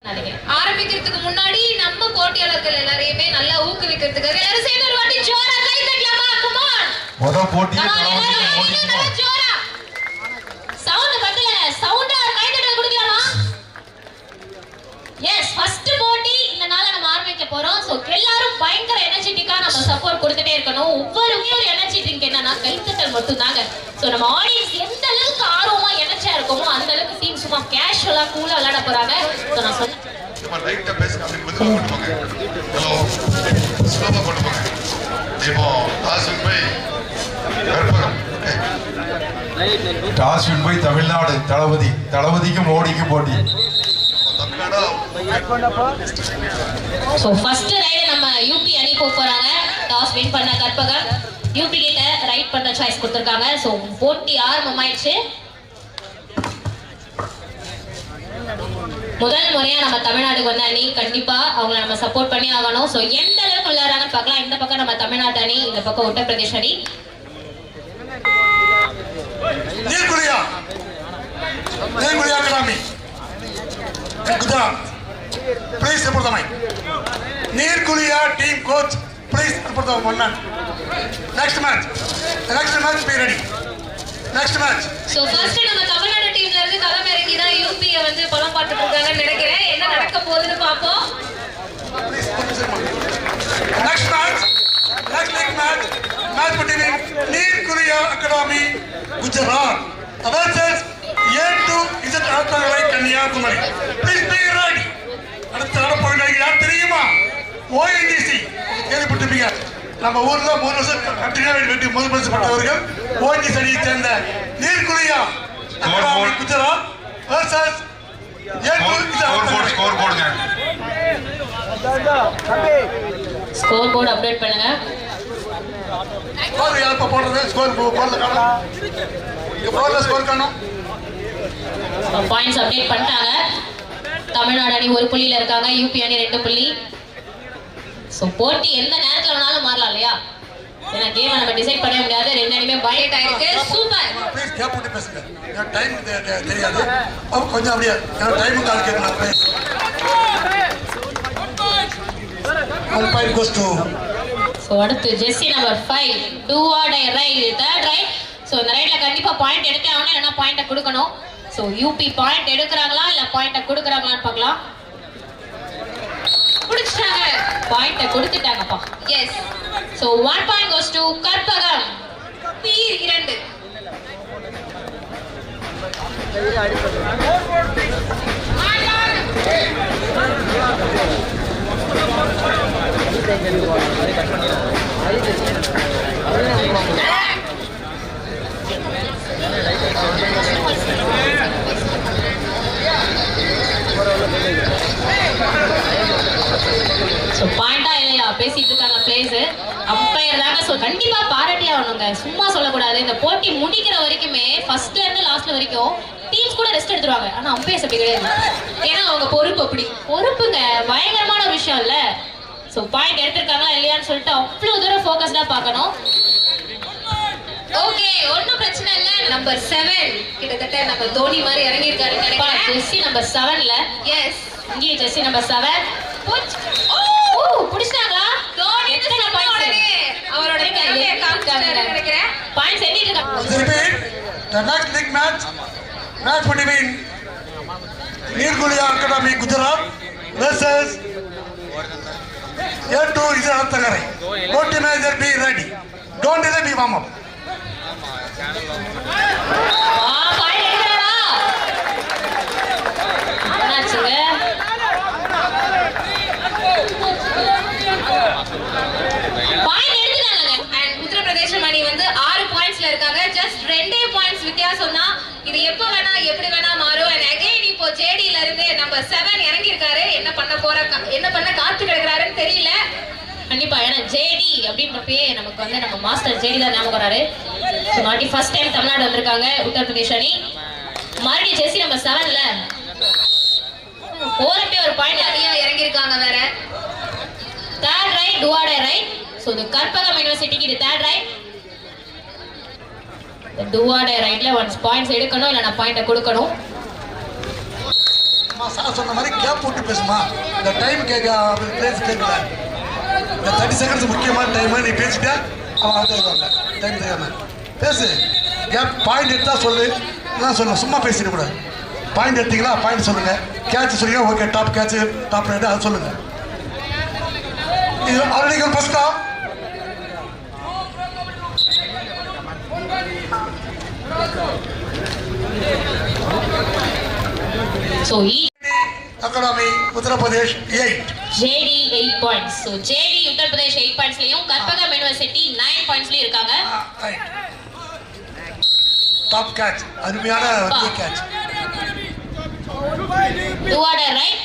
ஆரம்பிக்கிறதுக்கு முன்னாடி நம்ம போட்டியாளர்கள் எல்லாரையுமே நல்லா ஊக்குவிக்கிறதுக்காக எல்லாரும் சேர்ந்து ஒரு வாட்டி ஜோரா கை தட்டலாமா? Come on. முத போட்டியே ஜோரா சவுண்ட் பத்தல, சவுண்டா கை தட்டல் கொடுக்கலாமா? எஸ், ஃபர்ஸ்ட் போட்டி இந்த நாள நம்ம ஆரம்பிக்க போறோம். சோ எல்லாரும் பயங்கர எனர்ஜெட்டிக்கா நம்ம சப்போர்ட் கொடுத்துட்டே இருக்கணும். ஒவ்வொரு எனர்ஜி ட்ரிங்க் என்னன்னா கை தட்டல் மட்டும் தாங்க. சோ நம்ம ஆடியன்ஸ் எந்த அளவுக்கு ஆர்வமா எனர்ஜியா இருக்கோமோ அந்த அளவுக்கு டீம் சும்மா கேஷுவலா கூலா விளையாட போறாங்க. சோ நான் சொல்றேன் நம்ம ரைட்டா பேசுங்க, அப்படி மெதுவா கொண்டு போங்க. ஹலோ, ஸ்லோவா கொண்டு போங்க. இப்போ toss win by Karpagam. Toss win by Tamil Nadu. தளபதிக்கும் மோடிக்கும் போட்டி. சோ ஃபர்ஸ்ட் ரைட் நம்ம யூபி அணி போறாங்க. டாஸ் வின் பண்ண கற்பகம் யூபி கிட்ட ரைட் பண்ற சாய்ஸ் கொடுத்திருக்காங்க. சோ போட்டி ஆரம்பமாயிடுச்சு. முதல் முறையா நம்ம தமிழ்நாட்டுக்கு வந்த அணி, கண்டிப்பா அவங்களை நம்ம சப்போர்ட் பண்ணி ஆகணும். சோ எந்த அளவுக்கு விளையாடுறாங்கன்னு பார்க்கலாம். இந்த பக்கம் நம்ம தமிழ்நாட்டு அணி, இந்த பக்கம் உத்தரப்பிரதேஷ் அணி. Please support the mic. Neerkuliya team coach, please support the one man. Next match be ready. Next match. So first நம்ம தமிழ்நாடு டீம்ல இருந்து களம் இறங்கி தான் யூபிய வந்து பலம் பார்த்துட்டு இருக்காங்கன்னு நினைக்கிறேன். என்ன நடக்க போகுதுன்னு பாப்போம். Next match between Neerkuliya Academy Gujarat versus A2 Z Altharai Kanyakumari. Please be ready. அடுத்த நடப்பவர்கள் யார் தெரியுமா? ONGC கேள்விப்பட்டிருப்பீங்க. நம்ம ஊர்ல 3 வருஷம் கண்டினியூ வெட்டி முதல் பரிசு பெற்றவர்கள் ONGC அணியை சேர்ந்த நீர்குலியா குஜராத் வர்சஸ் ஸ்கோர் போடுங்க. ஸ்கோர் போர்டு அப்டேட் பண்ணுங்க. ஸ்கோர் யார் போடுறது? ஸ்கோர் போர்டுல காணோம். இங்க போர்டுல ஸ்கோர் காணோம். பாயிண்ட்ஸ் அப்டேட் பண்ணிட்டாங்க. தமிழ்நாடு அணி 1 புள்ளியில இருக்காங்க, யூபி அணி 2 புள்ளி. சோ போட்டி எந்த நேரத்துல வேணாலும் மாறலாம் இல்லையா? ஏன்னா கேம் நம்ம டிசைட் பண்ண முடியாது. ரெண்டு அணியுமே பைட் ஆயிருக்கு. சூப்பர். ப்ளீஸ் கேப் பண்ணி பேசுங்க. நான் டைம் தெரியாது. அப்ப கொஞ்சம் அப்படியே டைம் கால் கேட்கலாம். One point goes to. So அடுத்து jersey number 5 do or die right, third right. So இந்த ரைட்ல கண்டிப்பா பாயிண்ட் எடுத்தே ஆகணும், இல்லனா பாயிண்ட கொடுக்கணும். சோ யூபி பாயிண்ட் எடுக்கறாங்களா இல்ல பாயிண்ட கொடுக்கறாங்களான்னு பார்க்கலாம். குடிச்சாங்க, பாயிண்ட கொடுத்துட்டாங்கப்பா. Yes. So 1 point goes to Karpagam. P2. So பாயிண்டா இல்லையா பேசிட்டு இருக்காங்க பிளேஸ். அம்பையர் தாங்க. சோ கண்டிப்பா பாராட்டி ஆகணுங்க, சும்மா சொல்லக்கூடாது. இந்த போட்டி முடிக்கிற வரைக்குமே ஃபர்ஸ்ட்ல இருந்து லாஸ்ட்ல வரைக்கும் டீம்ஸ் கூட ரெஸ்ட் எடுத்துருவாங்க. ஆனா அம்பையர்ஸ் அப்படி கிடையாது. ஏன்னா அவங்க பொறுப்பு அப்படி பொறுப்புங்க, பயங்கரமான ஒரு விஷயம் இல்ல. சோ பாயிண்ட் எடுத்திருக்காங்களா இல்லையான்னு சொல்லிட்டு அவ்வளவு தூரம் ஃபோக்கஸ்டா பார்க்கணும். ஓகே, ஒன்னும் பிரச்சனை இல்ல. நம்பர் 7 கிட்டத்தட்ட நம்ம தோனி மாதிரி இறங்கி இருக்காரு நினைக்கிறேன். ஜெர்சி நம்பர் 7ல. எஸ், இங்கே ஜெர்சி நம்பர் 7 ஓ புடிச்சாங்களா? தோனி எத்தனை பாயிண்ட்ஸ் அவரோட கையில காமிச்சாரு நினைக்கிறேன். பாயிண்ட்ஸ் எண்ணிட்டு இருக்காங்க. The next big match between Neerkuliya Academy Gujarat versus A2 Z Altharai. Both manager be ready. Don't delay, be warm up. Point எடுக்கறாரா? என்னாச்சுங்க? பாயிண்ட் எடுத்துட்டாங்க. அண்ட் உத்தரப்பிரதேச அணி வந்து 6 பாயிண்ட்ஸ்ல இருக்காங்க. ஜஸ்ட் 2 பாயிண்ட்ஸ் வித்தியாசம் தான். இது எப்ப வேணா எப்படி வேணா மாறும். அண்ட் அகைன் இப்போ ஜேடில இருந்து நம்பர் 7 இறங்கி இருக்காரு. என்ன பண்ண காத்து கிடக்குறாருன்னு தெரியல. கண்டிப்பா ஏன்னா ஜேடி அப்படின்றப்பே நமக்கு வந்து நம்ம மாஸ்டர் ஜேடி தான் ஞாபகம் வராரு. ஸோ நாட்டி ஃபர்ஸ்ட் டைம் தமிழ்நாடு வந்திருக்காங்க உத்தரப்பிரதேஷ் அணி. மறுபடியும் ஜெர்சி நம்பர் 7ல போறப்பே ஒரு பாயிண்ட் அணியா இறங்கி இருக்காங்க. வேற third raid, do or die right. So இது கற்பகம் யூனிவர்சிட்டிக்கு இது third raid. do or die rightல ஒன்ஸ் பாயிண்ட்ஸ் எடுக்கணும், இல்லைன்னா பாயிண்ட கொடுக்கணும். சார் சொன்ன மாதிரி கேப் போட்டு பேசுமா. இந்த டைம் பேசி கேட்கல. இந்த 30 செகண்ட்ஸ் முக்கியமான டைம். நீ பேசிட்டா அவன் ஆகிடுவாங்க. டைம் தெரியாம பேசு. கேப் பாயிண்ட் எடுத்தா சொல்லு. என்ன சொல்லணும், சும்மா பேசிட கூடாது. பாயிண்ட் எடுத்தீங்களா, பாயிண்ட் சொல்லுங்க. கேட்ச் சொல்லுங்க. Okay, top catch, top raid அது சொல்லுங்க. இது ஆல்ரெடி ஃபர்ஸ்டா So Academy Uttar Pradesh 8. JD 8 points. So JD Uttar Pradesh 8 points லயும் கற்பகம் யுனிவர்சிட்டி 9 points லயும் இருக்காங்க. டாப் கேட்ச், அருமையான catch. Two order right.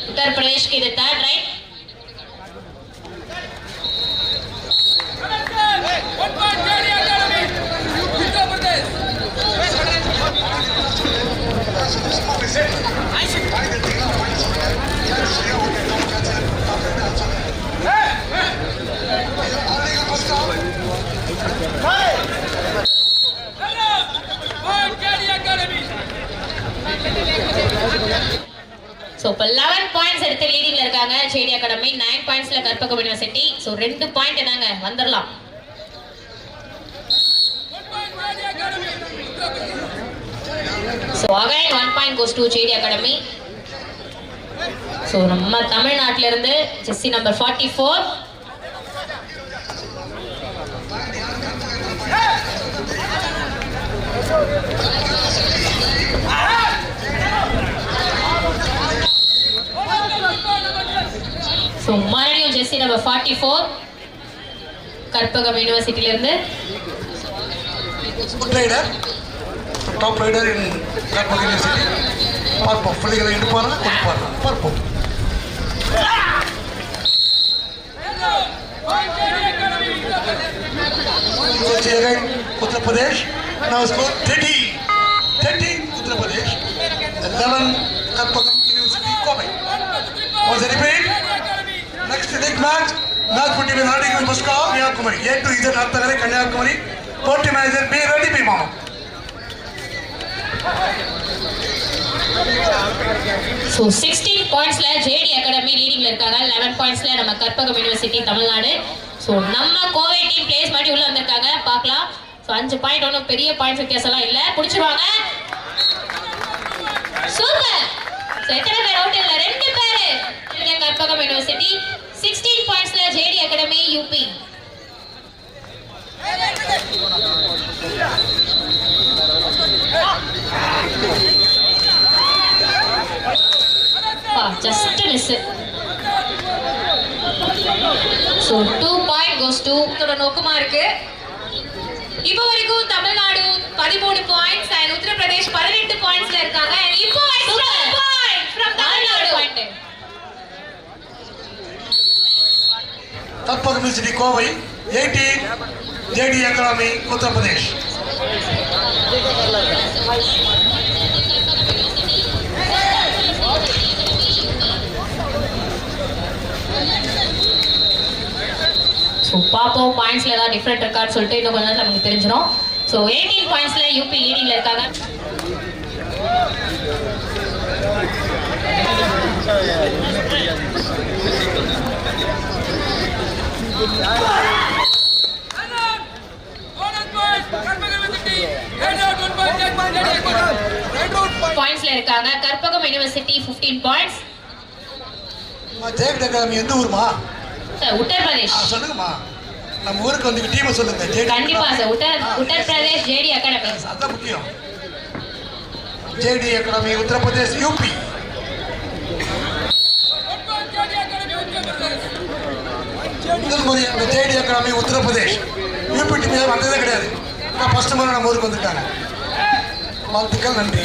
Uttar Pradesh की the third right. So இப்போ 11 points எடுத்து லீடிங்ல இருக்காங்க JD Academy. 9 pointsல கற்பகம் யுனிவர்சிட்டி. So 2 பாயிண்ட் என்னங்க வந்துடலாம். So again 1 point goes to JD Academy. So நம்ம தமிழ்நாட்டில இருந்து ஜெஸ்ஸி நம்பர் 44. So மறுபடியும் ஜெஸ்ஸி நம்பர் 44 கற்பகம் யூனிவர்சிட்டில இருந்து. டாப் ரைடர் இன் கற்பகம் யூனிவர்சிட்டி. பார்ப்போம், பிள்ளைகளை எடுப்பாங்க, கொடுப்பாங்க. பார்ப்போம். Uttar Pradesh now score 30 Uttar Pradesh 11 Karpagam University Kobe. Was it repeat? Next big match put in Nadi Muska Kanyakumari. A to Z Arthagare Kanyakumari. Party manager be ready be mama. So 16 pointsல JD Academy லீடிங்ல இருக்காங்க. 11 pointsல நம்ம Karpagam university Tamil Nadu. So நம்ம Kovai team place மாதிரி உள்ள வந்திருக்காங்க, பார்க்கலாம். So 5 point ஒன்றும் பெரிய point வித்தியாசம்லாம் இல்ல, புடிச்சிருவாங்க. சூப்பர். So எத்தனை பேர் அவுட் இல்ல? 2 பேர். இங்க Karpagam university 16 பாயிண்ட்ஸ்ல JD Academy UP. Just miss it. So 2 point goes to நோக்கமா இருக்கு. இப்போ வரைக்கும் தமிழ்நாடு 13 பாயிண்ட்ஸ் and உத்தர பிரதேஷ் 18 பாயிண்ட்ஸ்ல இருக்காங்க. and இப்போ extra point from Tamil Nadu. Karpagam University Kobe 18 JD Academy Uttar Pradesh. So பார்ப்போம் பாயிண்ட்ஸ்ல ஏதாவது டிஃப்ரெண்ட் இருக்கான்னு சொல்லிட்டு இன்னும் கொஞ்ச நேரத்தில் நமக்கு தெரிஞ்சிடும். ஸோ 18 பாயிண்ட்ஸ்ல UP லீடிங்ல இருக்காங்க. பாயிண்ட்ஸ்ல இருக்காங்க Karpagam university 15 points. JD Academy எந்த ஊருமா? உத்தர் பிரதேஷ். சொல்லுங்கம்மா, நம்ம ஊருக்கு வந்து டீமை சொல்லுங்க. கண்டிப்பா sir, Uttar Pradesh JD Academy. அதான் முக்கியம். JD Academy உத்தர பிரதேஷ் UP. முதல் முறை அந்த JD Academy உத்தர பிரதேஷ் UP டீம் வந்ததே கிடையாது. ஃபர்ஸ்ட் முறை நம்ம ஊருக்கு வந்திருக்காங்க. வாழ்த்துக்கள், நன்றி.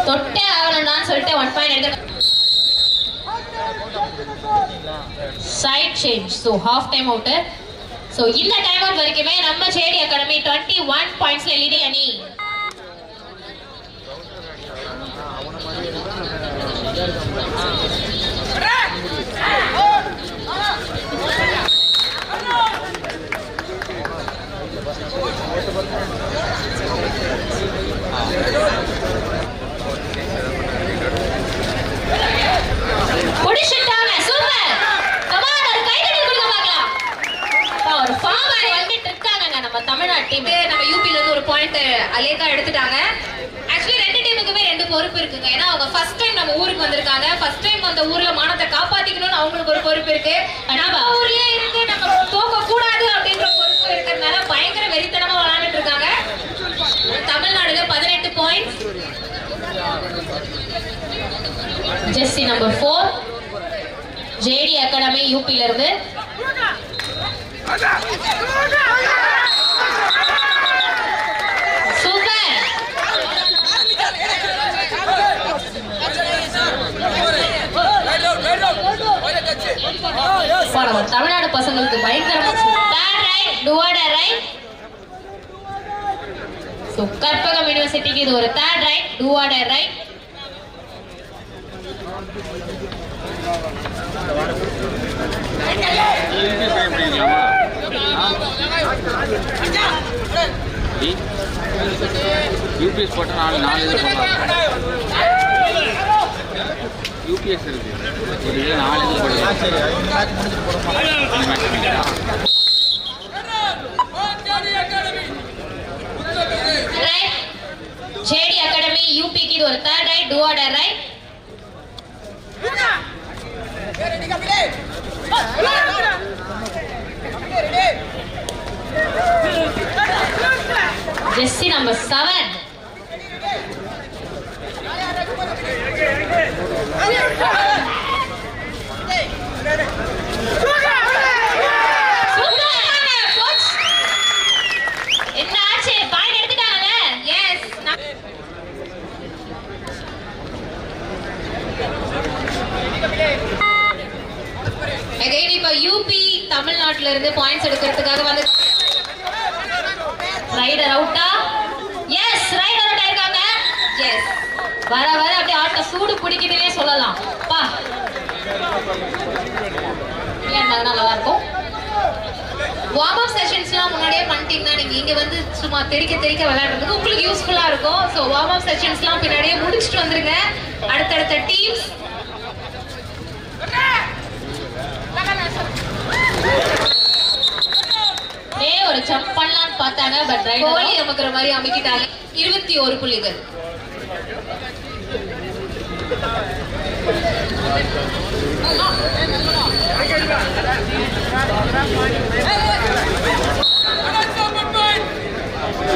தொட்டே ஆகணும்னு சொல்லிட்டு 1 பாயிண்ட் எடுத்து side change. So half time out. So இந்த டைம் அவுட் வரைக்குமே நம்ம JD Academy 21 பாயிண்ட்ஸ்ல லீடிங் அணி. தமிழ்நாடு டீம் நம்ம யூபில இருந்து ஒரு பாயிண்ட் அலேக்கா எடுத்துட்டாங்க. ஆக்சுவலி ரெண்டு டீமுக்குமே ரெண்டு பொறுப்பு இருக்குங்க. ஏன்னா அவங்க ஃபர்ஸ்ட் டைம் நம்ம ஊருக்கு வந்திருக்காங்க. ஃபர்ஸ்ட் டைம் அந்த ஊர்ல மானத்தை காப்பாத்திக்கணும்னு அவங்களுக்கு ஒரு பொறுப்பு இருக்கு. நம்ம ஊர்லயே இருந்து நம்ம தோக்க கூடாது அப்படின்ற பொறுப்பு இருக்கிறதுனால பயங்கர வெறித்தனமா விளையாண்டுட்டு இருக்காங்க. தமிழ்நாடுல 18 points. Jersey number 4 JD academy யூபில இருந்து. சூப்பர். தமிழ்நாடு பசங்களுக்கு பயங்கரமா கற்பகம் யூனிவர்சிட்டிக்கு இது ஒரு third raid. Do or die raid. யூபிஎஸ் போட்டா நாலு இது பண்ணலாம். யூபிஎஸ் இருக்கு ஒரு 4 இது போடலாம். ஜேடி அகாடமி யூபிக்கு இது ஒரு third raid. Do or die raid. Jersey number 7 என்ன ஆச்சு? பாயிண்ட் எடுத்துட்டாங்கல? எஸ். அகைன் இப்ப யூபி தமிழ்நாட்டுல இருந்து பாயிண்ட்ஸ் எடுக்கிறதுக்காக வந்து ரைடர் அவுட்டா? எஸ், ரைடர் அவுட் ஆயிருக்காங்க. எஸ், வர வர அப்படியே ஆட்ட சூடு பிடிக்குதுன்னே சொல்லலாம். பா நல்லா இருக்கும். வார்ம் அப் செஷன்ஸ்லாம் முன்னாடியே பண்ணிட்டீங்கன்னா நீங்க இங்க வந்து சும்மா தெறிக்க விளையாடுறதுக்கு உங்களுக்கு யூஸ்ஃபுல்லா இருக்கும். ஸோ வார்ம் அப் செஷன்ஸ்லாம் பின்னாடியே முடிச்சுட்டு வந்துருங்க. அடுத்தடுத்த டீம்ஸ் ஒரு ஜம்ப் பண்ணலாம்னு பார்த்தாங்க. பட் கோலி அமுக்குற மாதிரி அமுக்கிட்டாங்க. 21 புள்ளிகள்.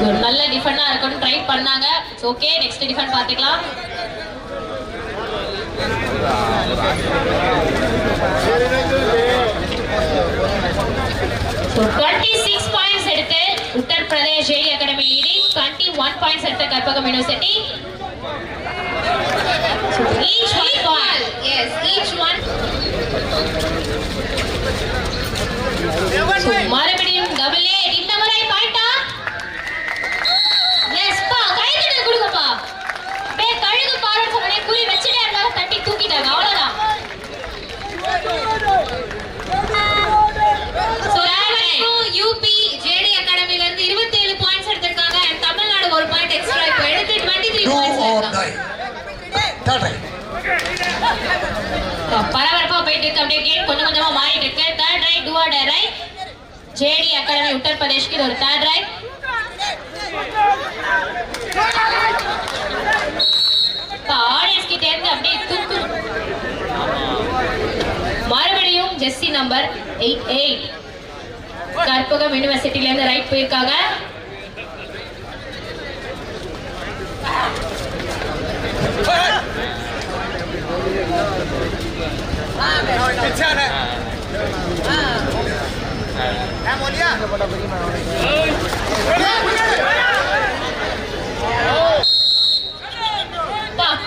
ஒரு நல்ல டிஃபெண்டா இருக்கணும் ட்ரை பண்ணாங்க. ஓகே, நெக்ஸ்ட் டிஃபெண்ட் பாத்துக்கலாம். So 26 points எடுத்து Uttar Pradesh JD academy leading. 21 points எடுத்த Karpagam university. So each one ball. Yes, each one. So மறுபடியும் டபுள் ஏ. இந்த முறை பாயிண்டா? எஸ் பா, கைதட்டல் கொடுங்கப்பா. பே கழுகு பாருன்னு சொன்னே குறி வச்சிட்டே இருந்தாங்க, தட்டி தூக்கிட்டாங்க. அவ்வளவுதான். யூபி ஜேடி அகாடமில இருந்து 27 பாயிண்ட்ஸ் எடுத்திருக்காங்க. தமிழ்நாடு ஒரு பாயிண்ட் எக்ஸ்ட்ரா இப்போ எடுத்து 23 பாயிண்ட்ஸ் எடுத்தாங்க. பரபரப்பா போயிட்டு இருக்கு. அப்படியே கேம் கொஞ்சம் கொஞ்சமா மாறிட்டு இருக்கு. Third raid. Do or die raid. JD academy Uttar பிரதேஷ்க்கு இது ஒரு தேர்ட் ரைட். ஆடியன்ஸ் கிட்ட இருந்து அப்படியே தூக்கு. மறுபடியும் ஜெர்சி நம்பர் 8 கற்பகம் யூனிவர்சிட்டில இருந்து ரைட் போயிருக்காங்க.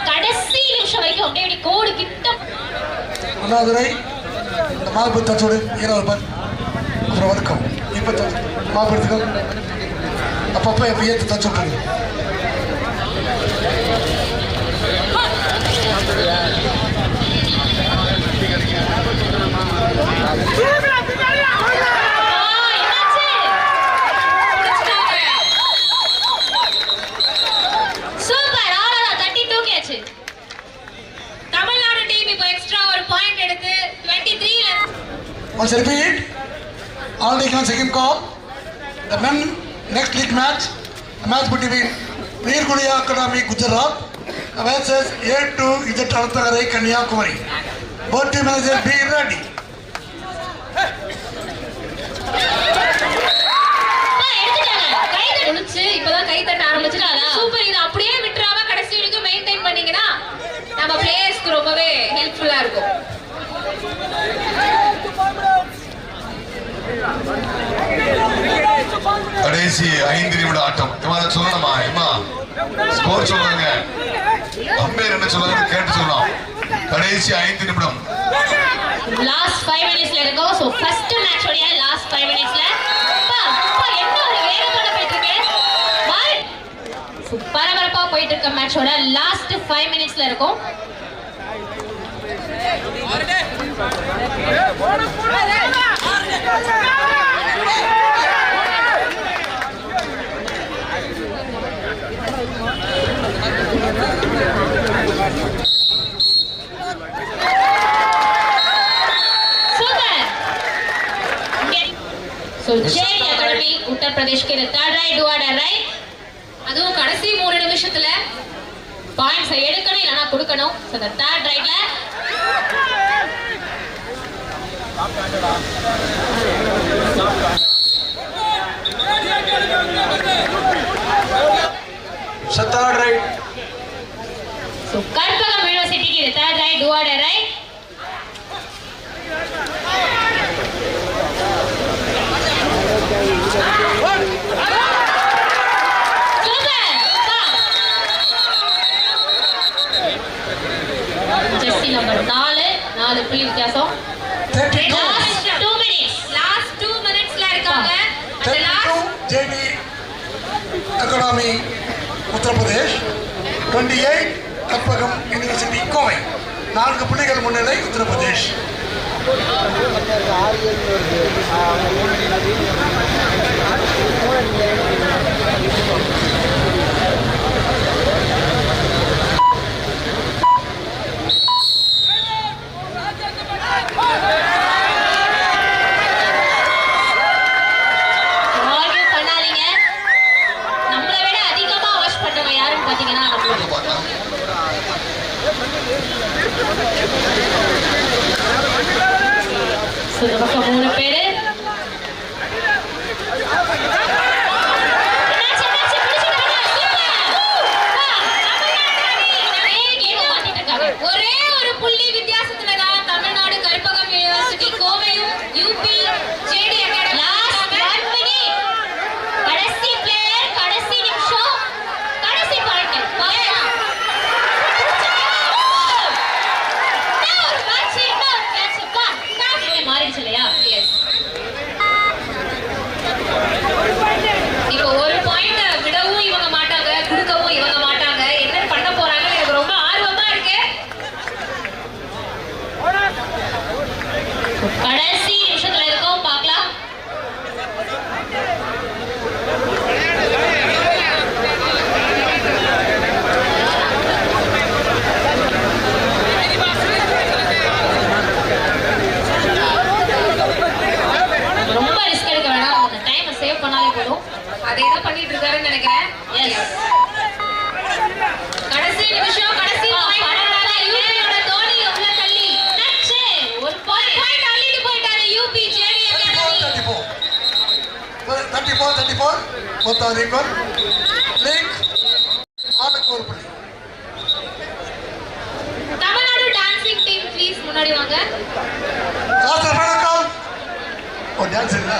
கடைசி நிமிஷம் வரைக்கும் அப்படியே கோடு கிட்ட அண்ணாதுரை மார்பு தச்சோடு ஈரவர்பன் அப்புறம் வணக்கம். இப்போ மார்பு எடுத்துக்கோ. அப்பப்போ எப்போ ஏற்று தச்சு விட்டுருங்க. சூப்பர். ஆளா தட்டி தூக்கியாச்சு. தமிழ்நாடு டீம் இப்போ எக்ஸ்ட்ரா ஒரு பாயிண்ட் எடுத்து 23 Once repeat, already given second call. The men next league match, a match between Neerkuliya Academy Gujarat versus A2Z Arthagarai Kanyakumari. Both team managers be ready. இப்பதான் கை தட்ட ஆரம்பிச்சிட்டாங்க. சூப்பர். இது அப்படியே விட்டுறாம கடைசி வரைக்கும் மெயின்டைன் பண்ணீங்கன்னா நம்ம பிளேயர்ஸ்க்கு ரொம்பவே ஹெல்ப்ஃபுல்லா இருக்கும். கடைசி 5 நிமிட ஆட்டம். இவன் சொல்லணுமா? இம்மா ஸ்கோர் சொல்றாங்க. அம்பேர் என்ன சொல்றாங்க கேட்டு சொல்லலாம். கடைசி 5 நிமிடம். லாஸ்ட் 5 மினிட்ஸ்ல இருக்கோம். சோ ஃபர்ஸ்ட் மேட்ச் ஓட லாஸ்ட் 5 மினிட்ஸ்ல அப்பா என்ன ஒரு வேகத்தோட போயிட்டு இருக்கு. பால் பரபரப்பா போயிட்டு இருக்க மேட்சோட லாஸ்ட் 5 மினிட்ஸ்ல இருக்கோம். So JD Academy Uttar Pradesh के third right do or right அதுவும் கடைசி 3 நிமிஷத்துல பாயிண்ட்ஸ் எடுக்கணும் இல்லனா கொடுக்கணும். So the third rightல Third right. So Karpagam University के third right do or right Jersey number 4 புள்ளி வித்தியாசம். லாஸ்ட் 2 மினிட்ஸ்ல இருக்காங்க. அந்த last JD Academy Uttar Pradesh 28 Karpagam University Kovai 4 புள்ளிகள் முன்னிலை உத்தர Pradesh. Third both are equal. Link ஆளுக்கு ஒரு புள்ளி. தமிழ்நாடு டான்சிங் டீம் ப்ளீஸ் முன்னாடி வாங்க. லாஸ்ட் வணக்கம். ஓ டான்ஸ் இல்ல.